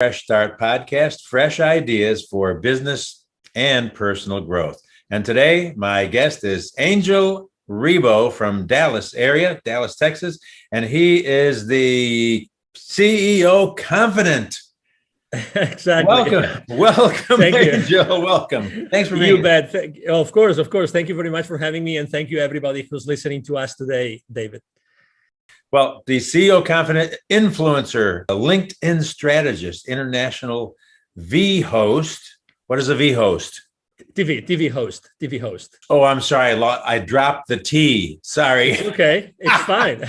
Fresh Start podcast, fresh ideas for business and personal growth. And today, my guest is Angel Ribo from Dallas area, Dallas, Texas, and he is the CEO Confidant. Exactly. Welcome, Thank you. Angel. Welcome. Thanks for being You bet. Of course. Thank you very much for having me, and thank you everybody who's listening to us today, David. Well, the CEO Confidant influencer, a LinkedIn strategist, international V host. What is a V host? TV host. Oh, I'm sorry. I dropped the T. Sorry. It's okay. It's fine.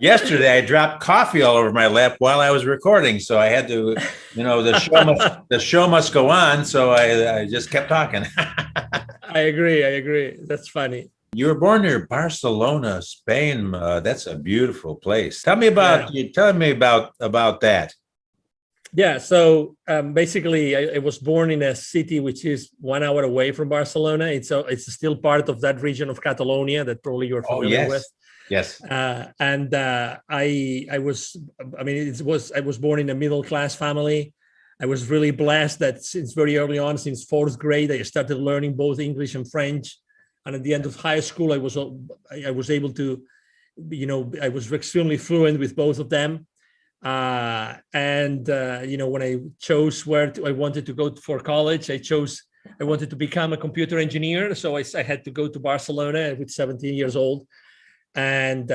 Yesterday, I dropped coffee all over my lap while I was recording. So I had to, the show must go on. So I just kept talking. I agree. That's funny. You were born near Barcelona, Spain. That's a beautiful place. Tell me about that. Yeah. So basically, I was born in a city which is 1 hour away from Barcelona. It's still part of that region of Catalonia that probably you're familiar with. Yes. I was born in a middle class family. I was really blessed that since very early on, since fourth grade, I started learning both English and French. And at the end of high school, I was able to, I was extremely fluent with both of them. When I chose where I wanted to go for college, I wanted to become a computer engineer. So I had to go to Barcelona with 17 years old. And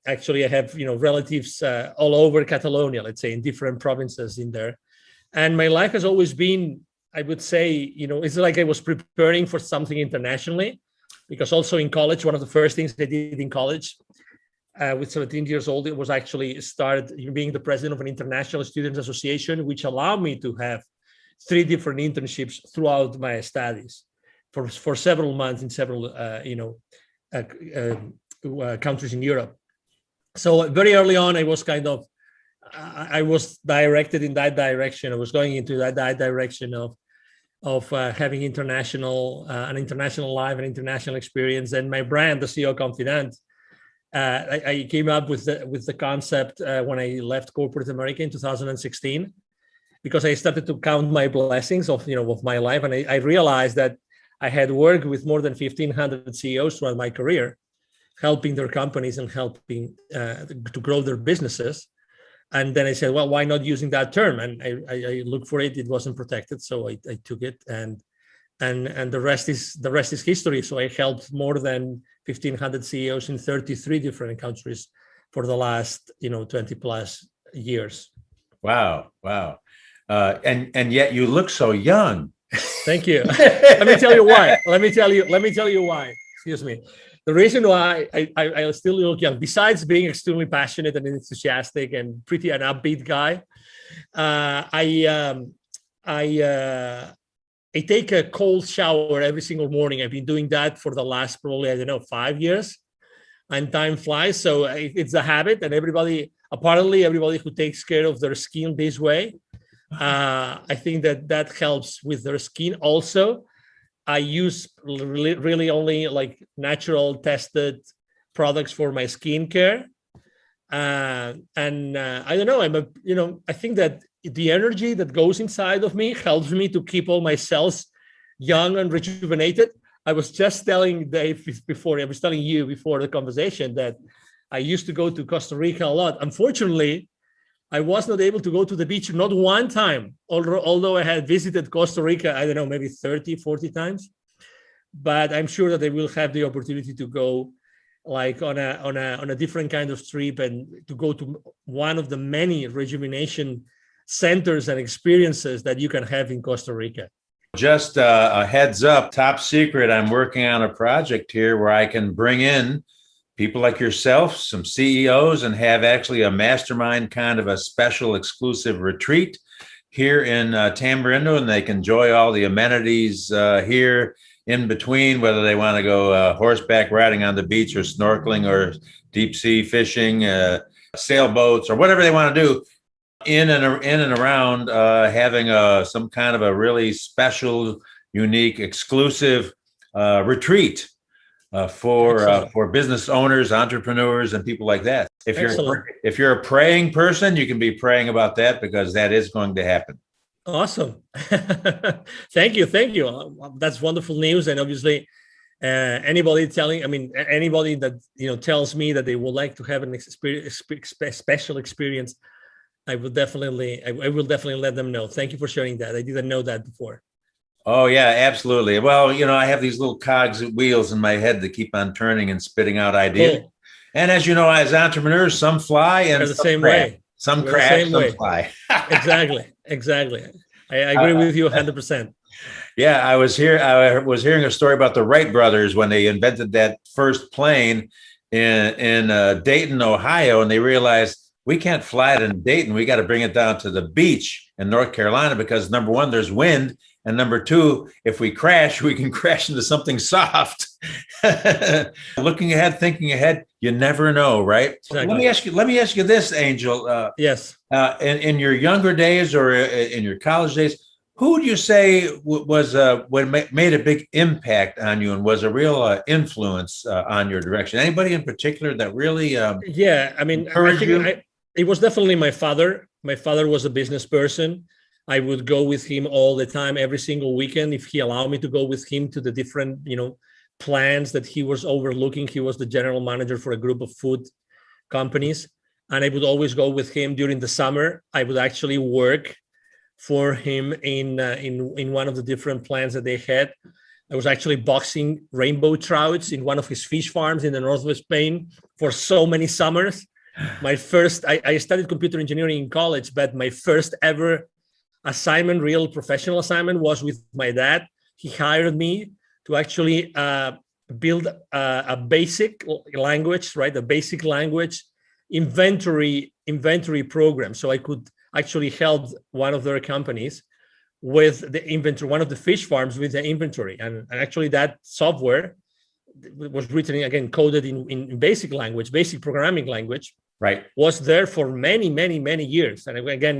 actually, I have, relatives all over Catalonia, let's say, in different provinces in there. And my life has always been, I would say, it's like I was preparing for something internationally. Because also in college, one of the first things I did in college with 17 years old, it was actually started being the president of an international students association, which allowed me to have 3 different internships throughout my studies for several months in several, countries in Europe. So very early on, I was I was directed in that direction. I was going into that direction of having an international life, an international experience. And my brand, the CEO Confidant, I came up with the concept when I left corporate America in 2016, because I started to count my blessings of my life, and I realized that I had worked with more than 1,500 CEOs throughout my career, helping their companies and helping to grow their businesses. And then I said, well, why not using that term? And I looked for it. It wasn't protected, so I took it, and the rest is history. So I helped more than 1,500 CEOs in 33 different countries for the last 20 plus years. Wow. And yet you look so young. Thank you. Let me tell you why. Excuse me. The reason why I still look young, besides being extremely passionate and enthusiastic and pretty an upbeat guy, I take a cold shower every single morning. I've been doing that for the last probably 5 years, and time flies. So it's a habit, and apparently everybody who takes care of their skin this way, I think that helps with their skin also. I use really only like natural tested products for my skincare. I don't know, I think that the energy that goes inside of me helps me to keep all my cells young and rejuvenated. I was just telling Dave before the conversation that I used to go to Costa Rica a lot. Unfortunately, I was not able to go to the beach, not one time, although I had visited Costa Rica, I don't know, maybe 30, 40 times. But I'm sure that I will have the opportunity to go like on a different kind of trip, and to go to one of the many rejuvenation centers and experiences that you can have in Costa Rica. Just a heads up, top secret, I'm working on a project here where I can bring in people like yourself, some CEOs, and have actually a mastermind kind of a special exclusive retreat here in Tamarindo, and they can enjoy all the amenities here in between, whether they want to go horseback riding on the beach, or snorkeling, or deep sea fishing, sailboats, or whatever they want to do in and around having some kind of a really special, unique, exclusive retreat for business owners, entrepreneurs, and people like that. Excellent. If you're a praying person, you can be praying about that because that is going to happen. Awesome. Thank you. Thank you. That's wonderful news. And obviously, anybody anybody that, tells me that they would like to have an special experience, I will definitely let them know. Thank you for sharing that. I didn't know that before. Oh yeah, absolutely. Well, I have these little cogs wheels in my head that keep on turning and spitting out ideas. Cool. And as you know, as entrepreneurs, some fly and We're the same way. Some We're crash, the same some way. fly. Exactly. I agree with you 100%. Yeah, I was hearing a story about the Wright brothers when they invented that first plane in Dayton, Ohio, and they realized we can't fly it in Dayton. We got to bring it down to the beach in North Carolina because number one, there's wind, and number two, if we crash, we can crash into something soft. Looking ahead, thinking ahead, you never know, right? Exactly. Let me ask you this, Angel. Yes. In your younger days or in your college days, who would you say was what made a big impact on you and was a real influence on your direction? Anybody in particular that really yeah, I mean, I think it was definitely my father. My father was a business person. I would go with him all the time, every single weekend, if he allowed me to go with him to the different, plans that he was overlooking. He was the general manager for a group of food companies, and I would always go with him during the summer. I would actually work for him in one of the different plans that they had. I was actually boxing rainbow trouts in one of his fish farms in the north of Spain for so many summers. I studied computer engineering in college, but my first ever assignment, real professional assignment, was with my dad. He hired me to actually build a basic language, right? A basic language inventory program. So I could actually help one of their companies with the inventory, one of the fish farms with the inventory. And actually that software was written, again, coded in basic language, basic programming language, right, was there for many, many, many years. And again,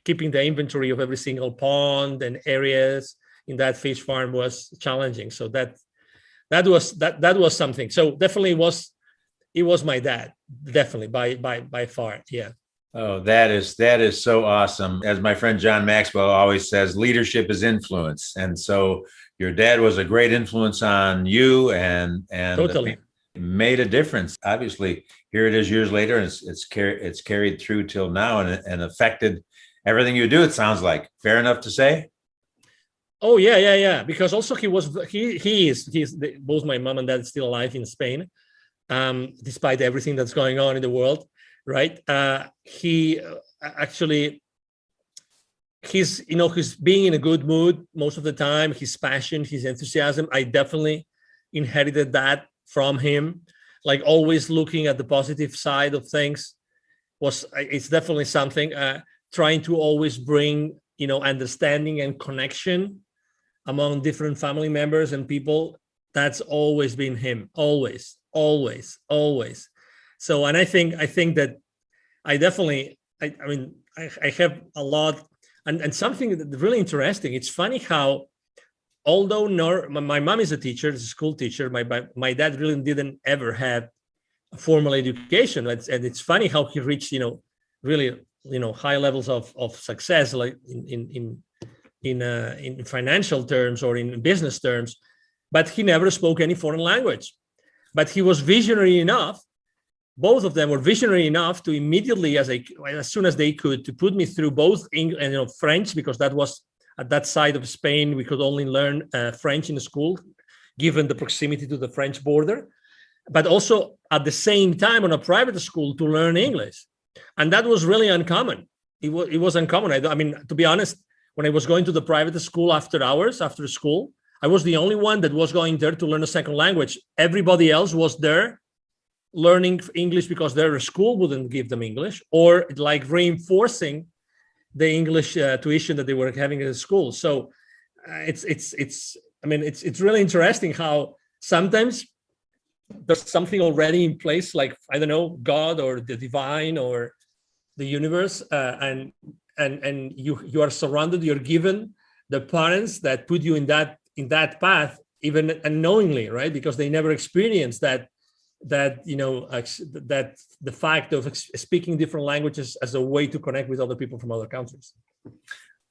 keeping the inventory of every single pond and areas in that fish farm was challenging. So that was something. So definitely it was my dad, definitely by far. Yeah. Oh, that is so awesome. As my friend John Maxwell always says, leadership is influence. And so your dad was a great influence on you and totally made a difference. Obviously, here it is years later, and it's carried through till now and affected everything you do, it sounds like. Fair enough to say? Oh, yeah. Because also he is both my mom and dad still alive in Spain, despite everything that's going on in the world. Right. He actually, he's being in a good mood most of the time, his passion, his enthusiasm. I definitely inherited that from him, like always looking at the positive side of things. It's definitely something, trying to always bring, understanding and connection among different family members and people. That's always been him, always. So, and I think that I definitely, I have a lot, and something that's really interesting. It's funny how, although my mom is a teacher, is a school teacher, my dad really didn't ever have a formal education. And it's funny how he reached, really, high levels of success, like in financial terms or in business terms, but he never spoke any foreign language. But he was visionary enough. Both of them were visionary enough to immediately, as soon as they could, to put me through both English and French, because that was at that side of Spain, we could only learn French in the school, given the proximity to the French border, but also at the same time on a private school to learn English. And that was really uncommon. It was uncommon. I mean, to be honest, when I was going to the private school after hours, after school, I was the only one that was going there to learn a second language. Everybody else was there learning English because their school wouldn't give them English, or like reinforcing the English tuition that they were having at the school. So it's really interesting how sometimes there's something already in place, like, I don't know, God or the divine or the universe, and you are surrounded, you're given the parents that put you in that path, even unknowingly, right? Because they never experienced that that that the fact of speaking different languages as a way to connect with other people from other countries.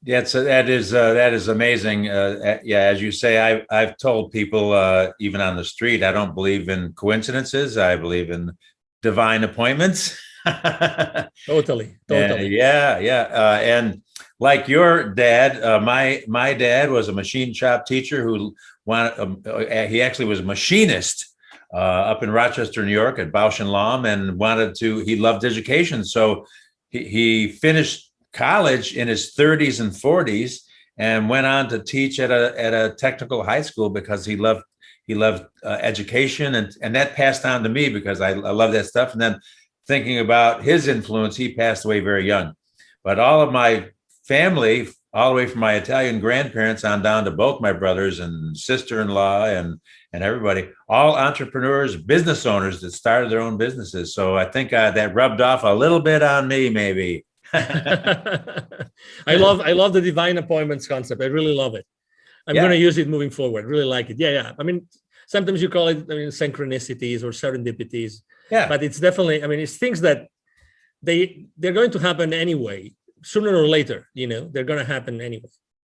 Yeah, so that is amazing. Yeah, as you say, I've told people even on the street, I don't believe in coincidences. I believe in divine appointments. Totally. And like your dad, my dad was a machine shop teacher who he actually was a machinist up in Rochester, New York at Bausch and Lomb, and he loved education, so he finished college in his 30s and 40s and went on to teach at a technical high school because he loved education, and that passed on to me because I love that stuff. And then thinking about his influence, he passed away very young. But all of my family, all the way from my Italian grandparents on down to both my brothers and sister-in-law and everybody, all entrepreneurs, business owners that started their own businesses. So I think that rubbed off a little bit on me, maybe. I love the divine appointments concept. I really love it. I'm going to use it moving forward. Really like it. Yeah. I mean, sometimes you call it, synchronicities or serendipities. Yeah. But it's definitely, it's things that they're going to happen anyway, sooner or later. They're going to happen anyway.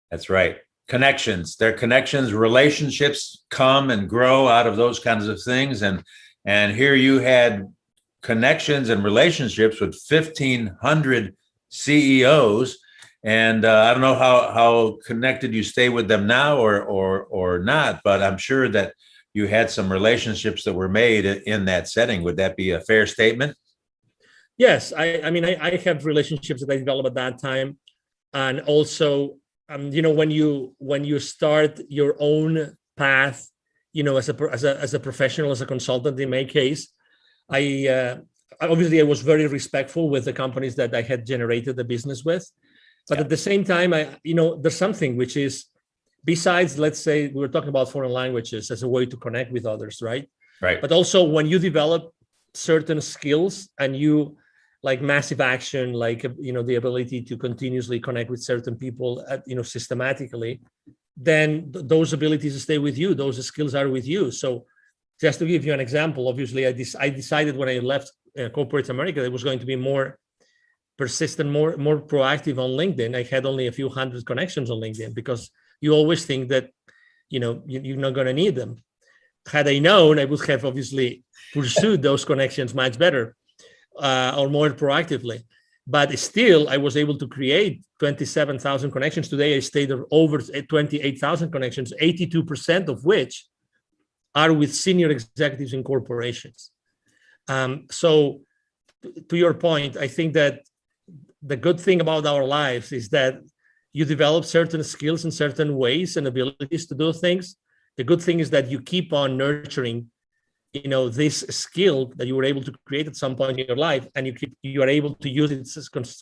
That's right. Connections. They're connections. Relationships come and grow out of those kinds of things. And here you had connections and relationships with 1,500 CEOs, and I don't know how connected you stay with them now or not, but I'm sure that you had some relationships that were made in that setting. Would that be a fair statement? Yes, I have relationships that I developed at that time, and also when you start your own path, as a professional, as a consultant in my case, I was very respectful with the companies that I had generated the business with, but at the same time, there's something which is, besides, let's say we were talking about foreign languages as a way to connect with others, right? Right. But also when you develop certain skills and you like massive action, like the ability to continuously connect with certain people, systematically, then those abilities stay with you. Those skills are with you. So, just to give you an example, obviously, I decided when I left corporate America, it was going to be more persistent, more proactive on LinkedIn. I had only a few hundred connections on LinkedIn because you always think that, you're not going to need them. Had I known, I would have obviously pursued those connections much better or more proactively. But still, I was able to create 27,000 connections. Today, I stayed over 28,000 connections, 82% of which are with senior executives in corporations. So to your point, I think that the good thing about our lives is that you develop certain skills in certain ways and abilities to do things. The good thing is that you keep on nurturing, this skill that you were able to create at some point in your life, and you are able to use it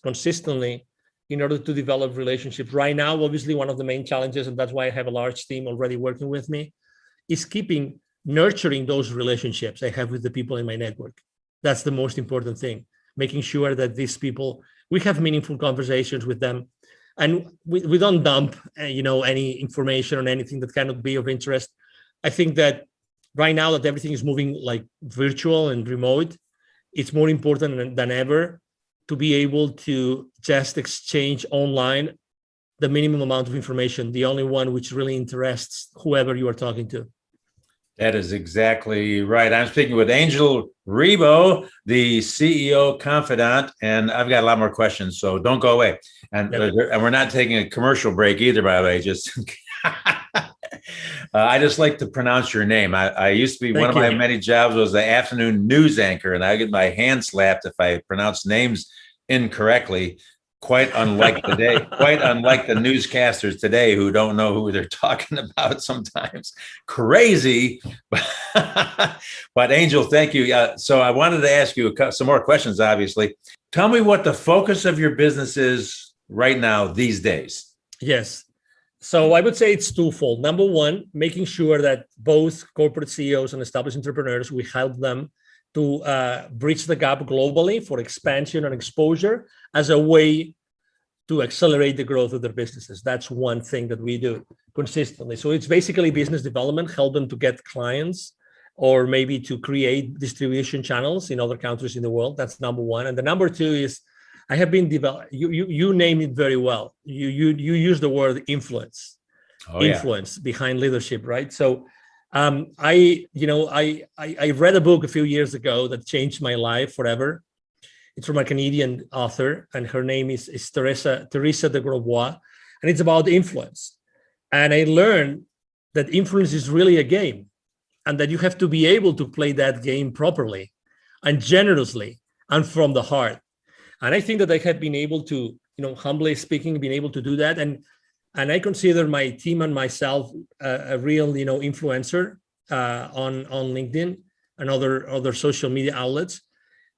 consistently in order to develop relationships. Right now, obviously, one of the main challenges, and that's why I have a large team already working with me, is nurturing those relationships I have with the people in my network. That's the most important thing, making sure that these people, we have meaningful conversations with them, and we don't dump, any information on anything that cannot be of interest. I think that right now that everything is moving like virtual and remote, it's more important than ever to be able to just exchange online the minimum amount of information, the only one which really interests whoever you are talking to. That is exactly right. I'm speaking with Angel Ribo, the CEO Confidant, and I've got a lot more questions, so don't go away. And we're not taking a commercial break either, by the way. Just I just like to pronounce your name. I used to be one of my many jobs was the afternoon news anchor, and I get my hand slapped if I pronounce names incorrectly. Quite unlike the newscasters today who don't know who they're talking about sometimes. Crazy. But Angel, thank you. So I wanted to ask you some more questions, obviously. Tell me what the focus of your business is right now these days. Yes. So I would say it's twofold. Number one, making sure that both corporate CEOs and established entrepreneurs, we help them to bridge the gap globally for expansion and exposure as a way to accelerate the growth of their businesses. That's one thing that we do consistently. So it's basically business development, help them to get clients or maybe to create distribution channels in other countries in the world. That's number one. And the number two is I have been developed. You name it very well. You use the word influence, influence behind leadership, right? So I read a book a few years ago that changed my life forever. It's from a Canadian author, and her name is Teresa de Grosbois, and it's about influence. And I learned that influence is really a game, and that you have to be able to play that game properly and generously and from the heart. And I think that I have been able to, humbly speaking, been able to do that. And I consider my team and myself a real, influencer on LinkedIn and other social media outlets,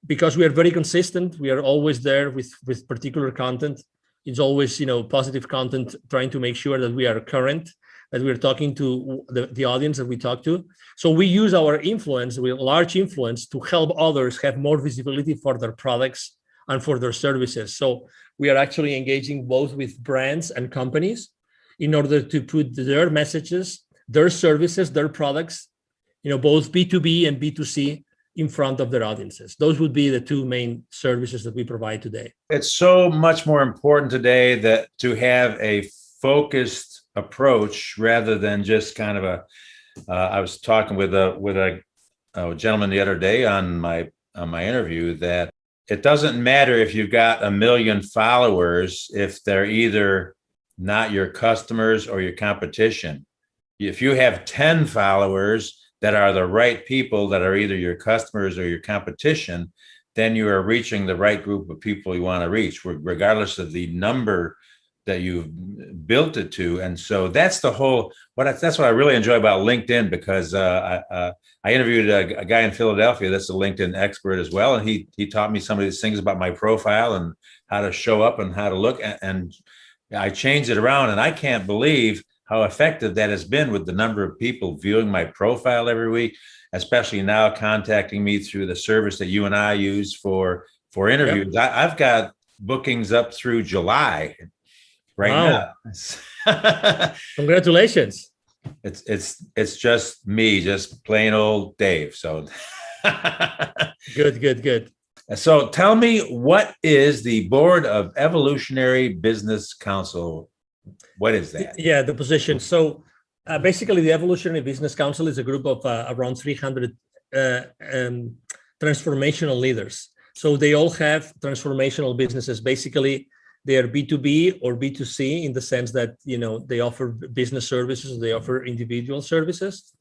because we are very consistent. We are always there with particular content. It's always, positive content, trying to make sure that we are current, that we're talking to the audience that we talk to. So we use our influence, large influence, to help others have more visibility for their products and for their services. So we are actually engaging both with brands and companies in order to put their messages, their services, their products, both B2B and B2C, in front of their audiences. Those would be the two main services that we provide today. It's so much more important today that to have a focused approach rather than just kind of I was talking with a gentleman the other day on my interview that it doesn't matter if you've got 1 million followers if they're either not your customers or your competition. If you have 10 followers that are the right people that are either your customers or your competition, then you are reaching the right group of people you want to reach, regardless of the number that you've built it to. And so that's the whole, that's what I really enjoy about LinkedIn, because I interviewed a guy in Philadelphia that's a LinkedIn expert as well. And he taught me some of these things about my profile and how to show up and how to look. And I changed it around, and I can't believe how effective that has been with the number of people viewing my profile every week, especially now contacting me through the service that you and I use for interviews. Yep. I've got bookings up through July right now. Congratulations. It's just me, just plain old Dave. So good. So tell me, what is the Board of Evolutionary Business Council? What is that? Yeah, the position. So basically, the Evolutionary Business Council is a group of around 300 transformational leaders. So they all have transformational businesses. Basically, they are B2B or B2C in the sense that, they offer business services, they offer individual services,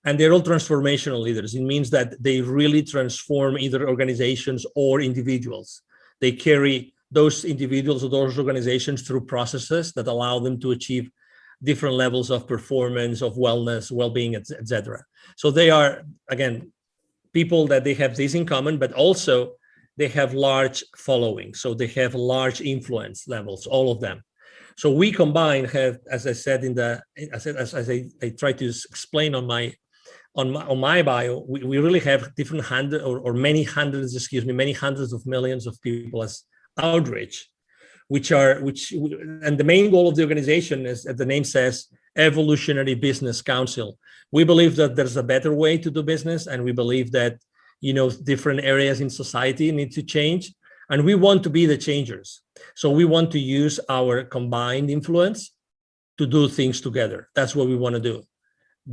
and they're all transformational leaders. It means that they really transform either organizations or individuals. They carry those individuals or those organizations through processes that allow them to achieve different levels of performance, of wellness, well-being, etc. So they are, again, people that they have this in common, but also they have large following. So they have large influence levels, all of them. So we combine, as I said as I try to explain on my bio, we really have different many hundreds of millions of people as outreach, and the main goal of the organization is, as the name says, Evolutionary Business Council. We believe that there's a better way to do business, and we believe that different areas in society need to change, and we want to be the changers. So we want to use our combined influence to do things together. That's what we want to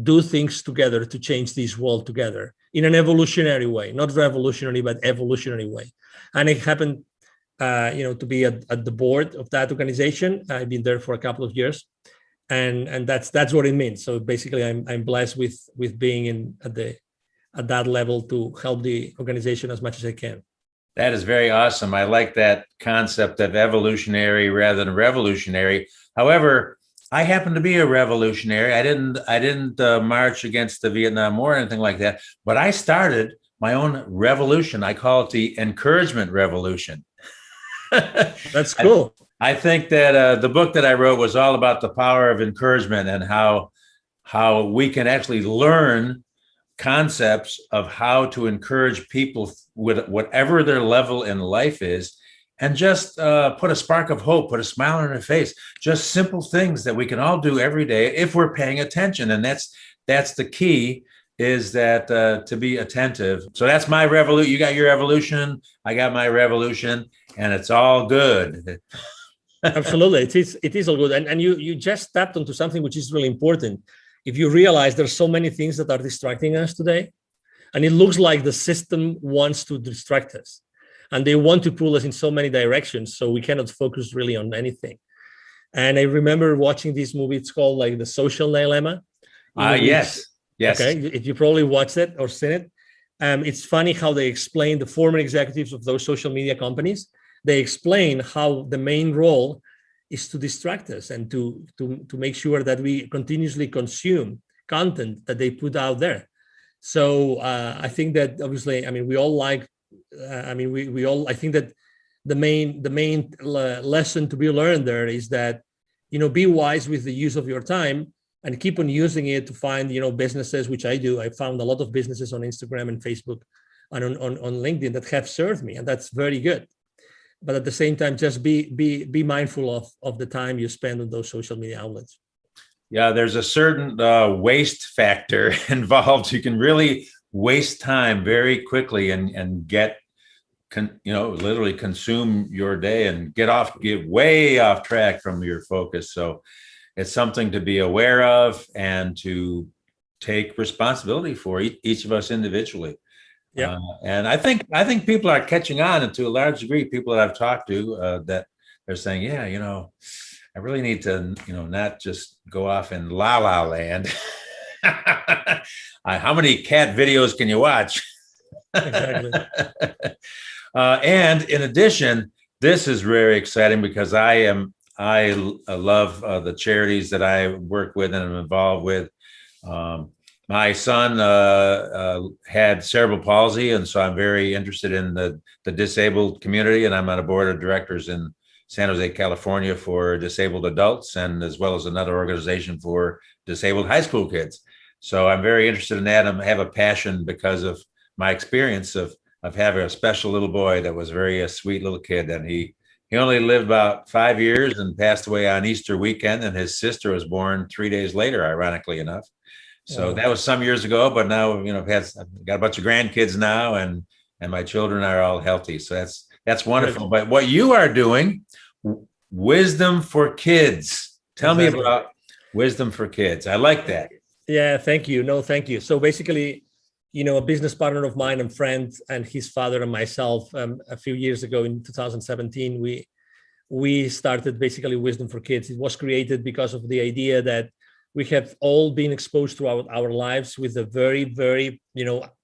do things together to change this world together in an evolutionary way, not revolutionary, but evolutionary way. And it happened to be at the board of that organization. I've been there for a couple of years, and that's what it means. So basically, I'm blessed with being at that level to help the organization as much as I can. That is very awesome. I like that concept of evolutionary rather than revolutionary. However, I happen to be a revolutionary. I didn't march against the Vietnam War or anything like that, but I started my own revolution. I call it the encouragement revolution. That's cool. I think that the book that I wrote was all about the power of encouragement and how we can actually learn concepts of how to encourage people with whatever their level in life is, and just put a spark of hope, put a smile on their face, just simple things that we can all do every day if we're paying attention. And that's the key, is that to be attentive. So that's my revolution. You got your evolution, I got my revolution, and it's all good. Absolutely, it is all good, and you just tapped onto something which is really important. If you realize there's so many things that are distracting us today, and it looks like the system wants to distract us, and they want to pull us in so many directions, so we cannot focus really on anything. And I remember watching this movie. It's called like The Social Dilemma. Yes, yes. Okay, if you probably watched it or seen it, it's funny how they explain the former executives of those social media companies. They explain how the main role is to distract us and to make sure that we continuously consume content that they put out there. So I think that obviously, I mean, we all like, we all, I think that the main lesson to be learned there is that, be wise with the use of your time and keep on using it to find, businesses, which I do. I found a lot of businesses on Instagram and Facebook and on LinkedIn that have served me, and that's very good. But at the same time, just be mindful of the time you spend on those social media outlets. Yeah, there's a certain waste factor involved. You can really waste time very quickly and get, literally consume your day and get way off track from your focus. So it's something to be aware of and to take responsibility for, each of us individually. Yeah. And I think people are catching on, and to a large degree, people that I've talked to that they're saying, yeah, I really need to, not just go off in la la land. How many cat videos can you watch? Exactly. And in addition, this is very exciting because I love the charities that I work with and am involved with. My son had cerebral palsy, and so I'm very interested in the disabled community, and I'm on a board of directors in San Jose, California for disabled adults, and as well as another organization for disabled high school kids. So I'm very interested in that. I have a passion because of my experience of having a special little boy that was a sweet little kid, and he only lived about 5 years and passed away on Easter weekend, and his sister was born 3 days later, ironically enough. So that was some years ago, but now, I've got a bunch of grandkids now, and my children are all healthy. So that's wonderful. But what you are doing, Wisdom for Kids. Tell me about Wisdom for Kids. I like that. Yeah, thank you. No, thank you. So basically, a business partner of mine and friend and his father and myself, a few years ago in 2017, we started basically Wisdom for Kids. It was created because of the idea that we have all been exposed throughout our lives with the very, very,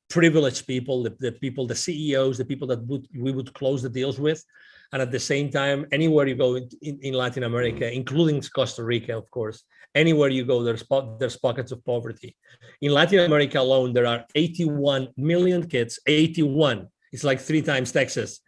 privileged people, the people, the CEOs, the people that we would close the deals with. And at the same time, anywhere you go in Latin America, including Costa Rica, of course, anywhere you go, there's pockets of poverty. In Latin America alone, there are 81 million kids, 81. It's like 3 times Texas.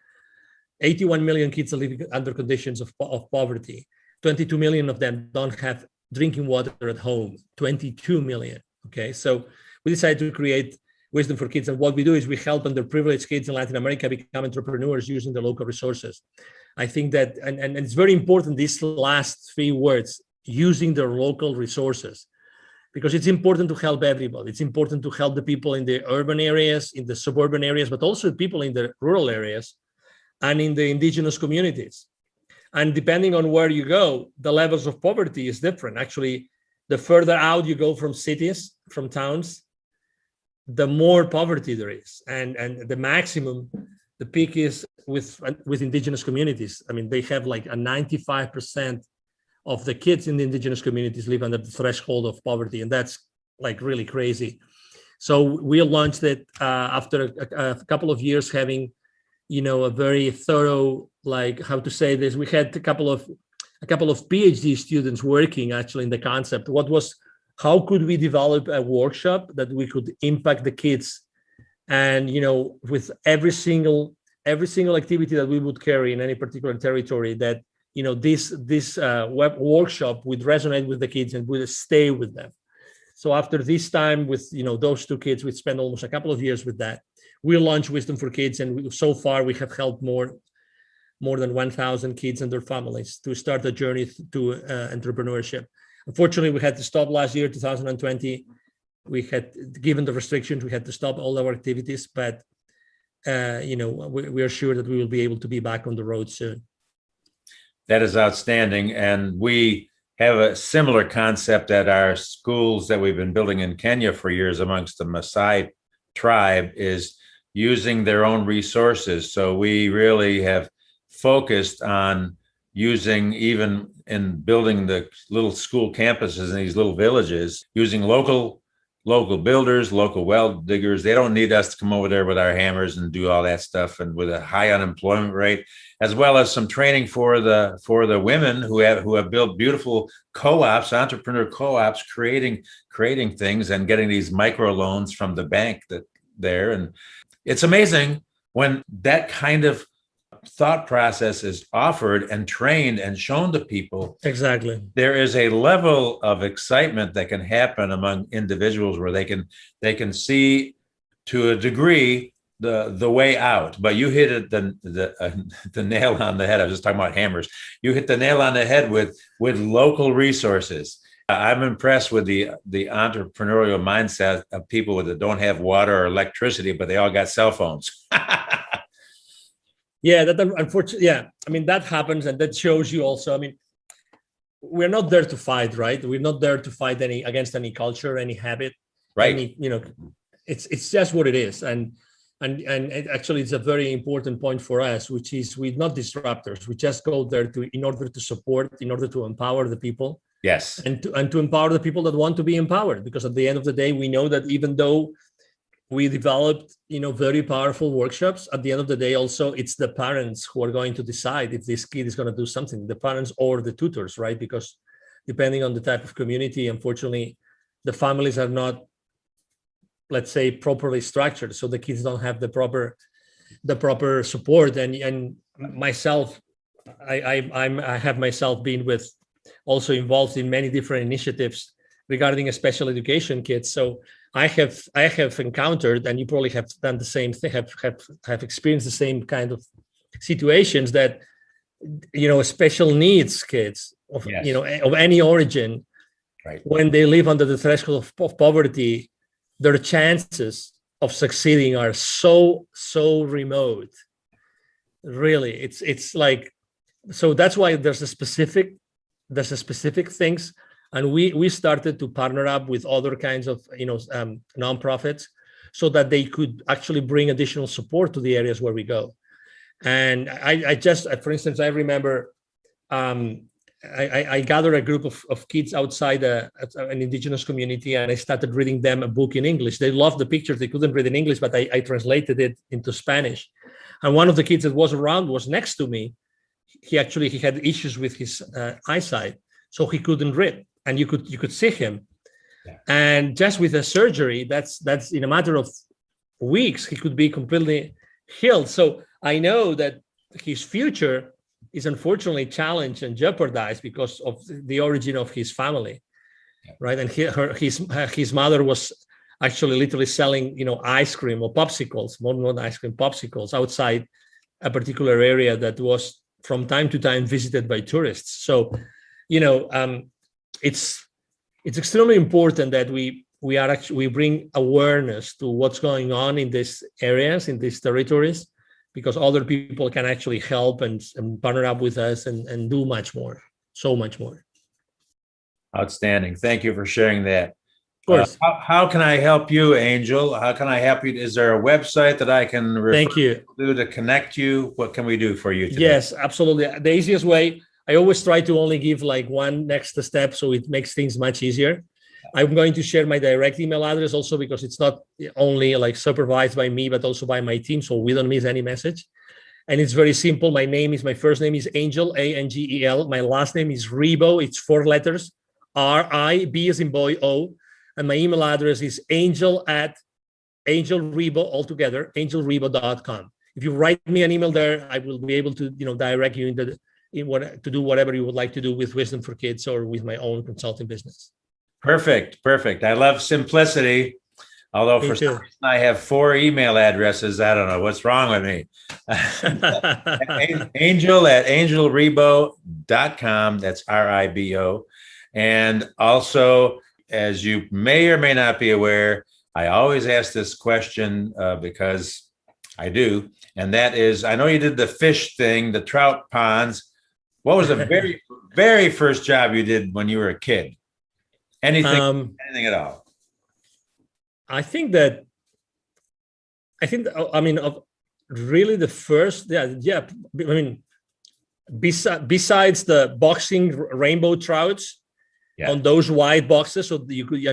81 million kids are living under conditions of poverty. 22 million of them don't have drinking water at home, 22 million. Okay, so we decided to create Wisdom for Kids. And what we do is we help underprivileged kids in Latin America become entrepreneurs using the local resources. I think that, and it's very important, these last 3 words, using their local resources, because it's important to help everybody. It's important to help the people in the urban areas, in the suburban areas, but also people in the rural areas and in the indigenous communities. And depending on where you go, the levels of poverty is different. Actually, the further out you go from cities, from towns, the more poverty there is. And the maximum, the peak is with indigenous communities. I mean, they have like a 95% of the kids in the indigenous communities live under the threshold of poverty. And that's like really crazy. So we launched it after a couple of years having, a very thorough, like, how to say this, we had a couple of PhD students working actually in the concept. How could we develop a workshop that we could impact the kids, and with every single activity that we would carry in any particular territory, that this web workshop would resonate with the kids and would stay with them. So after this time with those 2 kids, we spent almost a couple of years with that. We launched Wisdom for Kids, and so far we have helped more than 1,000 kids and their families to start a journey to entrepreneurship. Unfortunately, we had to stop last year, 2020, we had, given the restrictions, we had to stop all our activities, but we are sure that we will be able to be back on the road soon. That is outstanding. And we have a similar concept at our schools that we've been building in Kenya for years amongst the Maasai tribe, is using their own resources. So we really have focused on using, even in building the little school campuses in these little villages, using local builders, local well diggers. They don't need us to come over there with our hammers and do all that stuff, and with a high unemployment rate, as well as some training for the women who have built beautiful co-ops, entrepreneur co-ops, creating things and getting these micro loans from the bank there. And it's amazing when that kind of thought process is offered and trained and shown to people. Exactly. There is a level of excitement that can happen among individuals where they can see, to a degree, the way out. But you hit it the nail on the head. I was just talking about hammers. You hit the nail on the head with local resources. I'm impressed with the entrepreneurial mindset of people that don't have water or electricity, but they all got cell phones. Yeah, that unfortunately, yeah. I mean, that happens, and that shows you also. I mean, we're not there to fight, right? We're not there to fight against any culture, any habit, right? It's just what it is, and actually, it's a very important point for us, which is we're not disruptors. We just go there in order to support, in order to empower the people. Yes, and to empower the people that want to be empowered, because at the end of the day, we know that even though we developed, very powerful workshops, at the end of the day, also, it's the parents who are going to decide if this kid is going to do something, the parents or the tutors, right? Because depending on the type of community, unfortunately, the families are not, let's say, properly structured. So the kids don't have the proper support. And myself, I have myself been also involved in many different initiatives regarding special education kids. So I have encountered, and you probably have done the same thing, have experienced the same kind of situations that, special needs kids of, yes. of any origin, right, when they live under the threshold of poverty, their chances of succeeding are so remote. Really, it's like, so that's why there's a specific things. And we started to partner up with other kinds of nonprofits, so that they could actually bring additional support to the areas where we go. And I just, for instance, I remember I gathered a group of kids outside an indigenous community, and I started reading them a book in English. They loved the pictures. They couldn't read in English, but I translated it into Spanish. And one of the kids that was around was next to me. He had issues with his eyesight, so he couldn't read. And you could see him, yeah. And just with a surgery, that's in a matter of weeks, he could be completely healed. So I know that his future is unfortunately challenged and jeopardized because of the origin of his family, yeah. Right? And his mother was actually literally selling, ice cream or popsicles, more ice cream, popsicles outside a particular area that was from time to time visited by tourists. So, it's extremely important that we bring awareness to what's going on in these areas, in these territories, because other people can actually help and partner up with us and do much more, so much more. Outstanding. Thank you for sharing that. Of course. How can I help you, Angel? How can I help you? Is there a website that I can refer to connect you? What can we do for you today? Yes, absolutely. The easiest way, I always try to only give like one next step, so it makes things much easier. I'm going to share my direct email address also, because it's not only like supervised by me, but also by my team, so we don't miss any message. And it's very simple. My first name is Angel, Angel. My last name is Ribo. It's 4 letters, R-I-B as in boy, O. And my email address is angel@angelribo, altogether, angelribo.com. If you write me an email there, I will be able to, direct you to do whatever you would like to do with Wisdom for Kids or with my own consulting business. Perfect. I love simplicity. Although for some reason I have 4 email addresses. I don't know what's wrong with me. Angel@angelribo.com. That's RIBO. And also as you may or may not be aware, I always ask this question because I do. And that is, I know you did the fish thing, the trout ponds. What was the very, very first job you did when you were a kid? Anything at all? I think that, I mean, of really the first, yeah. I mean, besides the boxing rainbow trouts, Yeah. on those white boxes, so you could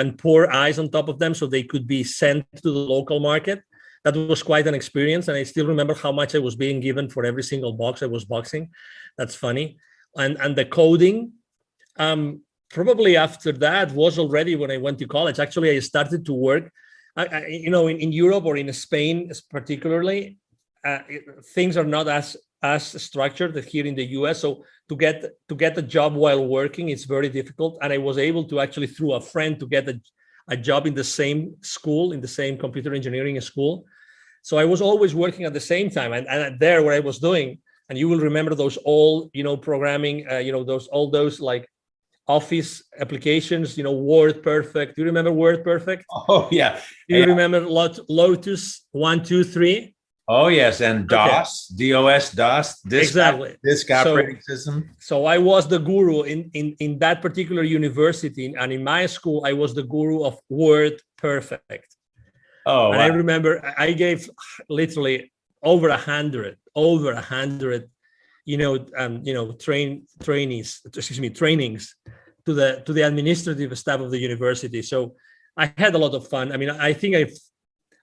and pour ice on top of them so they could be sent to the local market. That was quite an experience, and I still remember how much I was being given for every single box I was boxing. That's funny. And the coding, probably after that was already when I went to college. Actually, I started to work, in Europe or in Spain particularly, things are not as structured as here in the US. So to get a job while working, it's very difficult. And I was able to actually, through a friend, to get a job in the same school, in the same computer engineering school. So I was always working at the same time. And there, what I was doing, and you will remember those old, programming, all those like Office applications, Word Perfect. Do you remember Word Perfect? Oh, yeah. Do you remember Lotus 1-2-3? Oh, yes. And DOS, DOS, exactly. Disk operating system. So I was the guru in that particular university. And in my school, I was the guru of Word Perfect. Oh, and wow. I remember I gave literally over 100, trainings to the administrative staff of the university. So I had a lot of fun. I mean, I think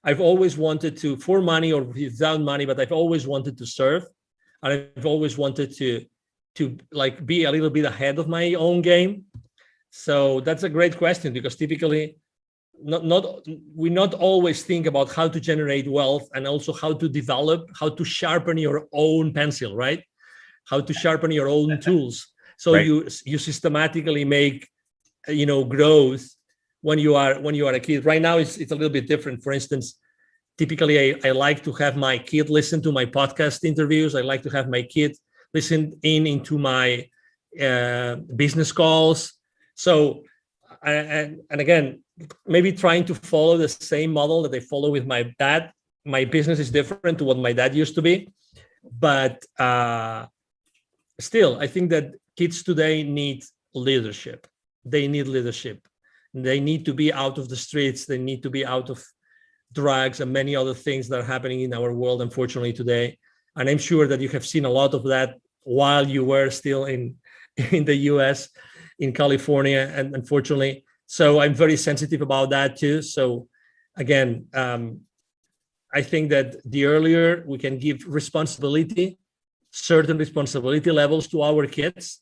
I've always wanted to, for money or without money, but I've always wanted to serve, and I've always wanted to like be a little bit ahead of my own game. So that's a great question, because typically we not always think about how to generate wealth, and also how to sharpen your own pencil, right? How to sharpen your own tools. So right. you systematically make, growth when you are a kid. Right now, it's a little bit different. For instance, typically I like to have my kid listen to my podcast interviews. I like to have my kid listen into my business calls. So, and again, maybe trying to follow the same model that I follow with my dad. My business is different to what my dad used to be, but still, I think that kids today need leadership. They need leadership. They need to be out of the streets. They need to be out of drugs and many other things that are happening in our world, unfortunately, today. And I'm sure that you have seen a lot of that while you were still in the US, in California, and unfortunately. So I'm very sensitive about that too. So again, I think that the earlier we can give certain responsibility levels to our kids,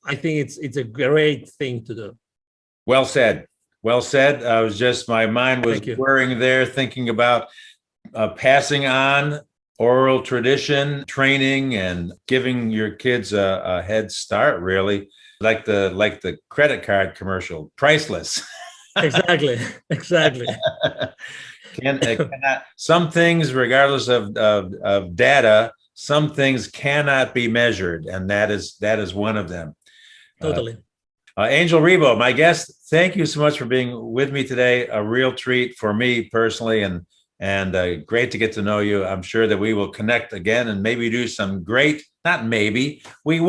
I think it's a great thing to do. Well said. Well said. My mind was whirring there, thinking about passing on oral tradition, training, and giving your kids a head start, really. Like the credit card commercial, priceless. Exactly. Some things, regardless of data, some things cannot be measured, and that is one of them. Totally. Angel Ribo, my guest, thank you so much for being with me today. A real treat for me personally, and great to get to know you. I'm sure that we will connect again and maybe do some we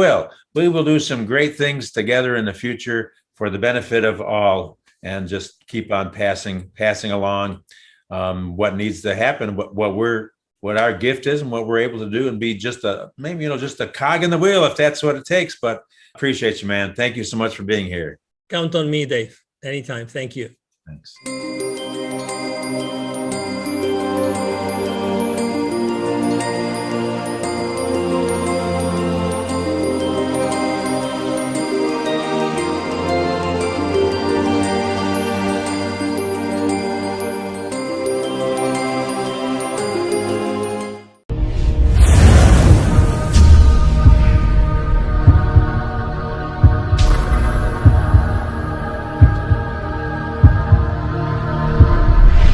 will do some great things together in the future for the benefit of all, and just keep on passing along what needs to happen, what our gift is and what we're able to do, and be just a cog in the wheel if that's what it takes. But appreciate you, man. Thank you so much for being here. Count on me, Dave. Anytime. Thank you. Thanks.